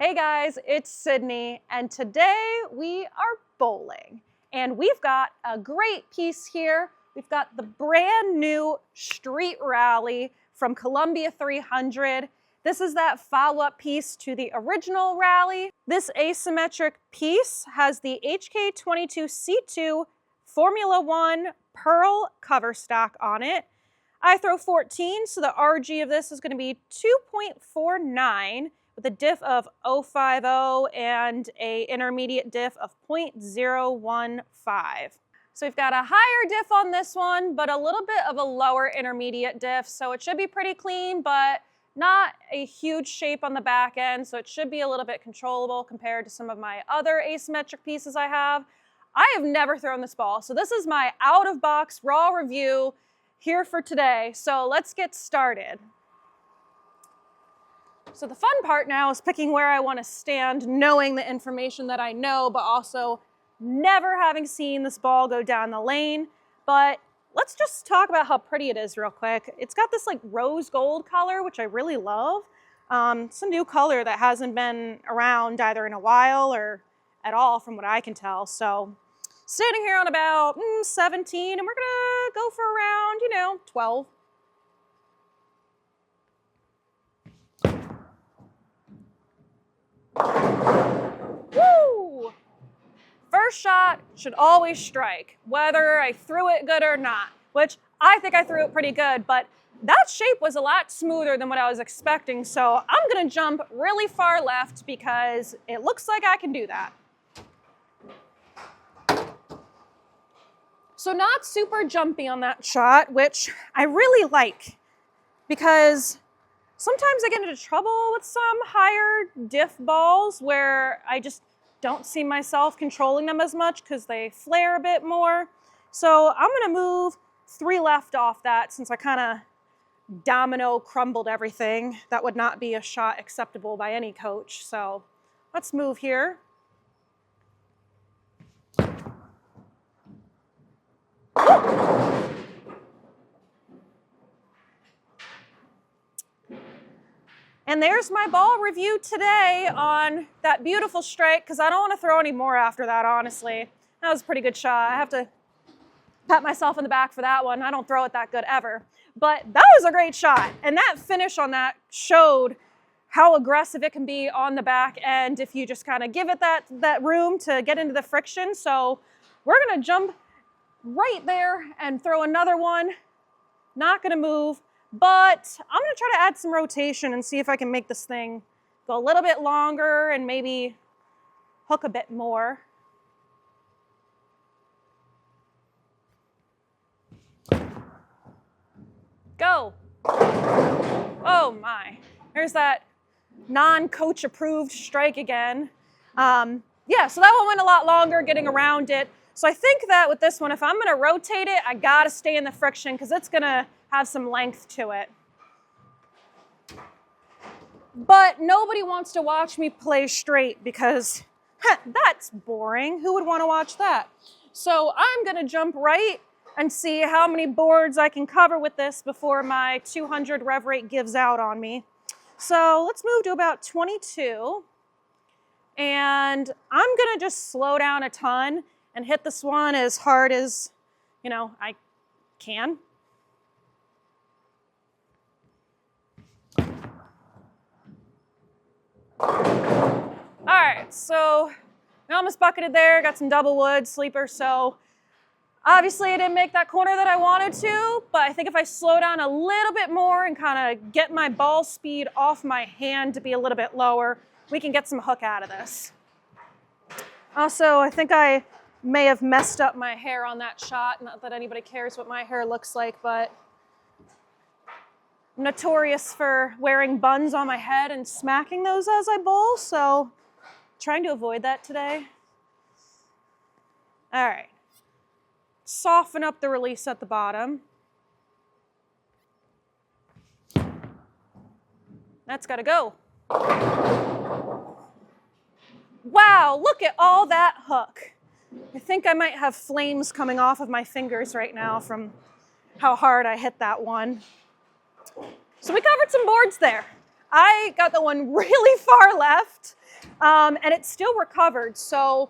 Hey guys, it's Sydney, and today we are bowling. And we've got a great piece here. We've got the brand new Street Rally from Columbia 300. This is that follow-up piece to the original Rally. This asymmetric piece has the HK22C2 Formula One Pearl cover stock on it. I throw 14, so the RG of this is going to be 2.49 with a diff of 0.50 and a intermediate diff of 0.015. So we've got a higher diff on this one, but a little bit of a lower intermediate diff, so it should be pretty clean, but not a huge shape on the back end, so it should be a little bit controllable compared to some of my other asymmetric pieces I have. I have never thrown this ball, so this is my out-of-box raw review here for today, so let's get started. So the fun part now is picking where I want to stand, knowing the information that I know, but also never having seen this ball go down the lane. But let's just talk about how pretty it is real quick. It's got this like rose gold color, which I really love. It's a new color that hasn't been around either in a while or at all from what I can tell. So standing here on about 17, and we're gonna go for around, 12. Woo! First shot should always strike, whether I threw it good or not, which I think I threw it pretty good, but that shape was a lot smoother than what I was expecting, so I'm gonna jump really far left because it looks like I can do that. So not super jumpy on that shot, which I really like because sometimes I get into trouble with some higher diff balls where I just don't see myself controlling them as much because they flare a bit more. So I'm gonna move 3 left off that since I kind of domino crumbled everything. That would not be a shot acceptable by any coach. So let's move here. And there's my ball review today on that beautiful strike, because I don't want to throw any more after that, honestly. That was a pretty good shot. I have to pat myself in the back for that one. I don't throw it that good ever. But that was a great shot. And that finish on that showed how aggressive it can be on the back end if you just kind of give it that room to get into the friction. So we're going to jump right there and throw another one. Not going to move. But I'm going to try to add some rotation and see if I can make this thing go a little bit longer and maybe hook a bit more. Go. Oh my. There's that non-coach approved strike again. Yeah, so that one went a lot longer getting around it. So I think that with this one, if I'm going to rotate it, I got to stay in the friction because it's going to have some length to it. But nobody wants to watch me play straight because that's boring. Who would want to watch that? So I'm going to jump right and see how many boards I can cover with this before my 200 rev rate gives out on me. So let's move to about 22. And I'm going to just slow down a ton and hit this one as hard as, I can. All right, so I almost bucketed there, got some double wood, sleeper, so obviously I didn't make that corner that I wanted to, but I think if I slow down a little bit more and kind of get my ball speed off my hand to be a little bit lower, we can get some hook out of this. Also, I think I may have messed up my hair on that shot, not that anybody cares what my hair looks like, but I'm notorious for wearing buns on my head and smacking those as I bowl, so trying to avoid that today. All right, soften up the release at the bottom. That's gotta go. Wow, look at all that hook. I think I might have flames coming off of my fingers right now from how hard I hit that one. So we covered some boards there. I got the one really far left, and it still recovered. So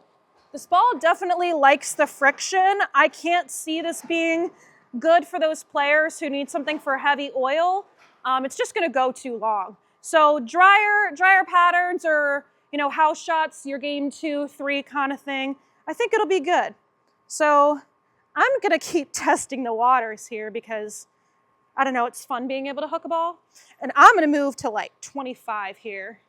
this ball definitely likes the friction. I can't see this being good for those players who need something for heavy oil. It's just going to go too long. So drier patterns, or house shots, your game 2, 3 kind of thing, I think it'll be good. So I'm going to keep testing the waters here because I don't know, it's fun being able to hook a ball. And I'm going to move to like 25 here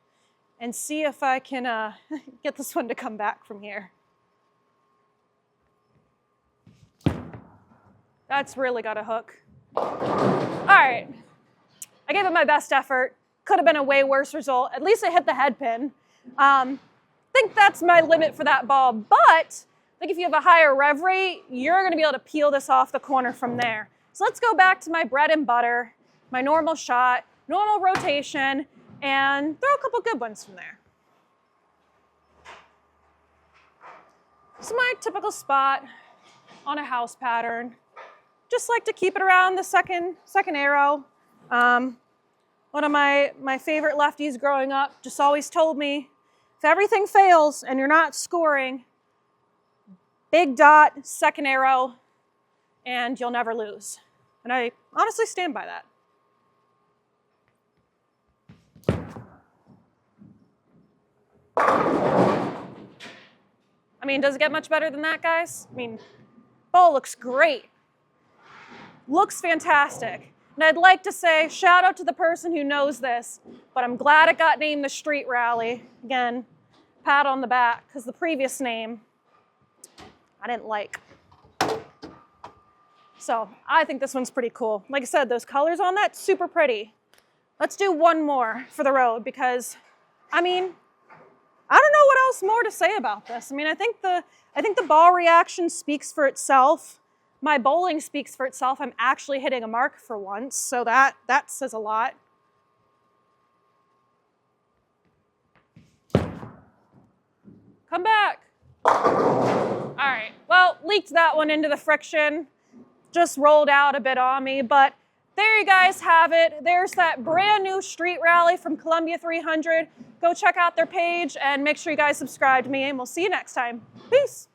and see if I can get this one to come back from here. That's really got a hook. All right, I gave it my best effort. Could have been a way worse result. At least I hit the head pin. I think that's my limit for that ball, but I think if you have a higher rev rate, you're gonna be able to peel this off the corner from there. So let's go back to my bread and butter, my normal shot, normal rotation, and throw a couple good ones from there. So my typical spot on a house pattern. Just like to keep it around the second arrow. One of my favorite lefties growing up just always told me, if everything fails and you're not scoring, big dot, second arrow, and you'll never lose. And I honestly stand by that. I mean, does it get much better than that, guys? I mean, ball looks great. Looks fantastic. And I'd like to say shout out to the person who knows this, but I'm glad it got named the Street Rally. Again, pat on the back, because the previous name I didn't like. So I think this one's pretty cool. Like I said, those colors on that, super pretty. Let's do one more for the road because, I mean, I don't know what else more to say about this. I mean, I think the ball reaction speaks for itself. My bowling speaks for itself. I'm actually hitting a mark for once, so that says a lot. Come back. All right, well, leaked that one into the friction. Just rolled out a bit on me, but there you guys have it. There's that brand new Street Rally from Columbia 300. Go check out their page and make sure you guys subscribe to me, and we'll see you next time. Peace.